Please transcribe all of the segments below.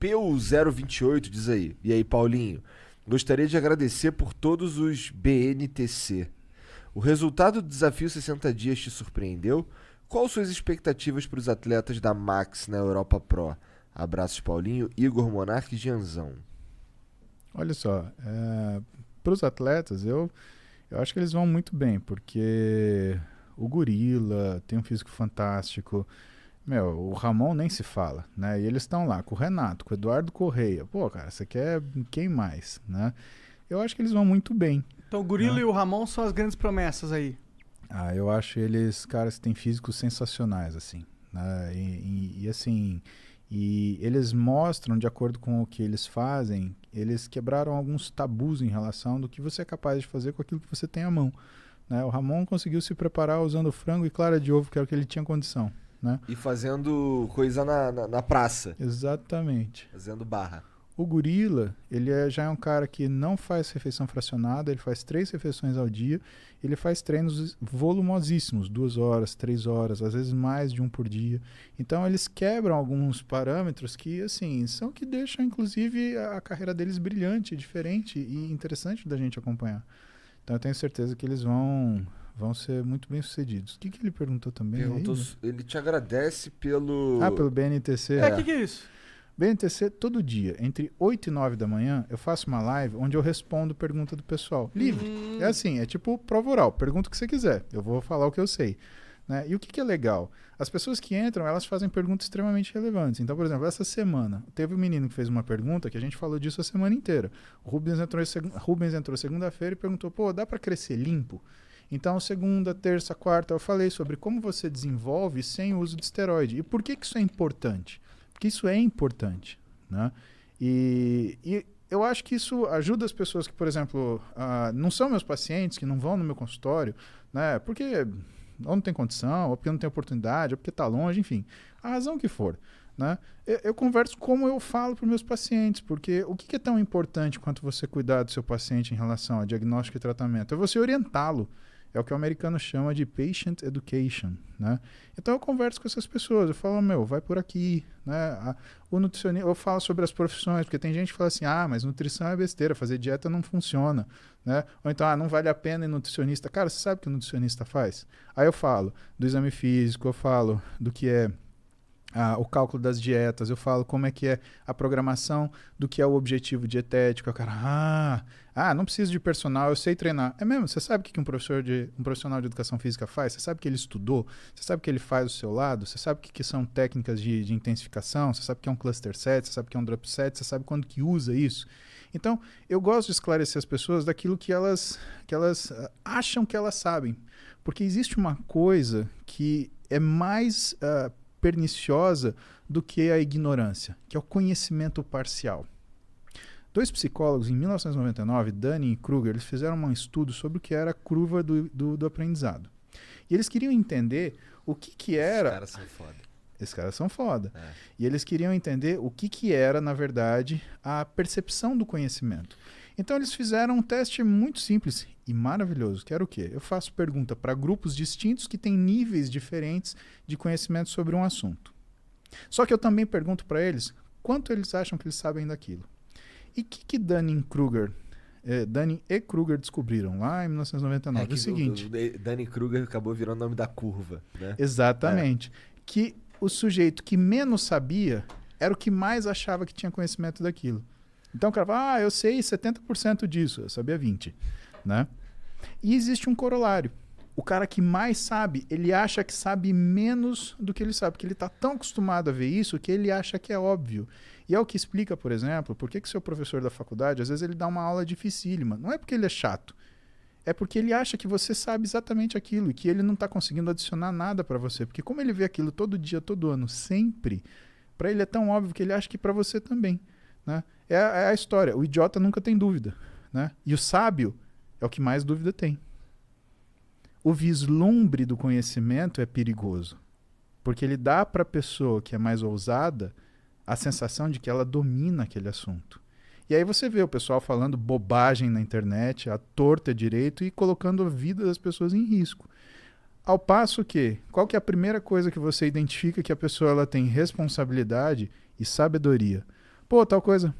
Peu028 diz aí. E aí, Paulinho? Gostaria de agradecer por todos os BNTC. O resultado do desafio 60 dias te surpreendeu? Quais suas expectativas para os atletas da Max na Europa Pro? Abraços, Paulinho, Igor Monarque e Gianzão. Olha só, para os atletas, eu acho que eles vão muito bem, porque o Gorila tem um físico fantástico. Meu, o Ramon nem se fala, né? E eles estão lá com o Renato, com o Eduardo Correia. Pô, cara, você quer quem mais, né? Eu acho que eles vão muito bem. Então o Gorila e o Ramon são as grandes promessas aí. Eu acho eles, caras que têm físicos sensacionais, assim, né? Assim, e eles mostram, de acordo com o que eles fazem, eles quebraram alguns tabus em relação do que você é capaz de fazer com aquilo que você tem à mão, né? O Ramon conseguiu se preparar usando frango e clara de ovo, que era o que ele tinha condição, né? E fazendo coisa na praça. Exatamente. Fazendo barra. O Gorila, ele já é um cara que não faz refeição fracionada, ele faz 3 refeições ao dia, ele faz treinos volumosíssimos, 2 horas, 3 horas, às vezes mais de um por dia. Então eles quebram alguns parâmetros que, assim, são que deixam, inclusive, a carreira deles brilhante, diferente e interessante da gente acompanhar. Então eu tenho certeza que eles vão ser muito bem sucedidos. O que ele perguntou também? Ele te agradece pelo... pelo BNTC. O que é isso? BNTC, todo dia, entre 8 e 9 da manhã, eu faço uma live onde eu respondo pergunta do pessoal. Livre. É assim, é tipo prova oral. Pergunta o que você quiser. Eu vou falar o que eu sei. Né? E o que é legal? As pessoas que entram, elas fazem perguntas extremamente relevantes. Então, por exemplo, essa semana, teve um menino que fez uma pergunta que a gente falou disso a semana inteira. O Rubens entrou segunda-feira e perguntou, pô, dá para crescer limpo? Então, segunda, terça, quarta, eu falei sobre como você desenvolve sem o uso de esteroide. E por que isso é importante? Porque isso é importante, né? E eu acho que isso ajuda as pessoas que, por exemplo, não são meus pacientes, que não vão no meu consultório, né? Porque ou não tem condição, ou porque não tem oportunidade, ou porque está longe, enfim, a razão que for, né? Eu converso como eu falo para os meus pacientes, porque o que é tão importante quanto você cuidar do seu paciente em relação a diagnóstico e tratamento? É você orientá-lo. É o que o americano chama de patient education, né? Então eu converso com essas pessoas, eu falo, vai por aqui, né? O nutricionista, eu falo sobre as profissões, porque tem gente que fala assim, mas nutrição é besteira, fazer dieta não funciona, né? Ou então, não vale a pena ir nutricionista. Cara, você sabe o que o nutricionista faz? Aí eu falo do exame físico, eu falo do que é o cálculo das dietas, eu falo como é que é a programação do que é o objetivo dietético. O cara, não preciso de personal, eu sei treinar. É mesmo? Você sabe o que um profissional de educação física faz? Você sabe que ele estudou? Você sabe que ele faz do seu lado? Você sabe o que são técnicas de intensificação? Você sabe que é um cluster set? Você sabe que é um drop set? Você sabe quando que usa isso? Então, eu gosto de esclarecer as pessoas daquilo que elas acham que elas sabem. Porque existe uma coisa que é mais perniciosa do que a ignorância, que é o conhecimento parcial. 2 psicólogos, em 1999, Dunning e Kruger, eles fizeram um estudo sobre o que era a curva do aprendizado. E eles queriam entender o que era... Esses caras são foda. Esses caras são foda. E eles queriam entender o que era, na verdade, a percepção do conhecimento. Então eles fizeram um teste muito simples e maravilhoso, que era o quê? Eu faço pergunta para grupos distintos que têm níveis diferentes de conhecimento sobre um assunto. Só que eu também pergunto para eles quanto eles acham que eles sabem daquilo. E o que Dunning e Kruger descobriram lá em 1999? O seguinte... O Dunning Kruger acabou virando o nome da curva, né? Exatamente. Que o sujeito que menos sabia era o que mais achava que tinha conhecimento daquilo. Então o cara fala, eu sei 70% disso, eu sabia 20%. Né? E existe um corolário. O cara que mais sabe, ele acha que sabe menos do que ele sabe, porque ele está tão acostumado a ver isso que ele acha que é óbvio. E é o que explica, por exemplo, por que seu professor da faculdade, às vezes ele dá uma aula dificílima. Não é porque ele é chato, é porque ele acha que você sabe exatamente aquilo e que ele não está conseguindo adicionar nada para você. Porque como ele vê aquilo todo dia, todo ano, sempre, para ele é tão óbvio que ele acha que para você também. Né? É a história, o idiota nunca tem dúvida. Né? E o sábio é o que mais dúvida tem. O vislumbre do conhecimento é perigoso, porque ele dá para a pessoa que é mais ousada a sensação de que ela domina aquele assunto. E aí você vê o pessoal falando bobagem na internet, à torta direito, e colocando a vida das pessoas em risco. Ao passo que, qual que é a primeira coisa que você identifica que a pessoa ela tem responsabilidade e sabedoria? Pô, tal coisa.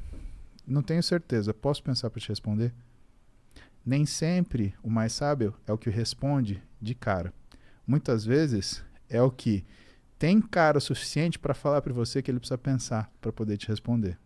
Não tenho certeza. Posso pensar para te responder? Nem sempre o mais sábio é o que responde de cara. Muitas vezes é o que tem cara o suficiente para falar para você que ele precisa pensar para poder te responder.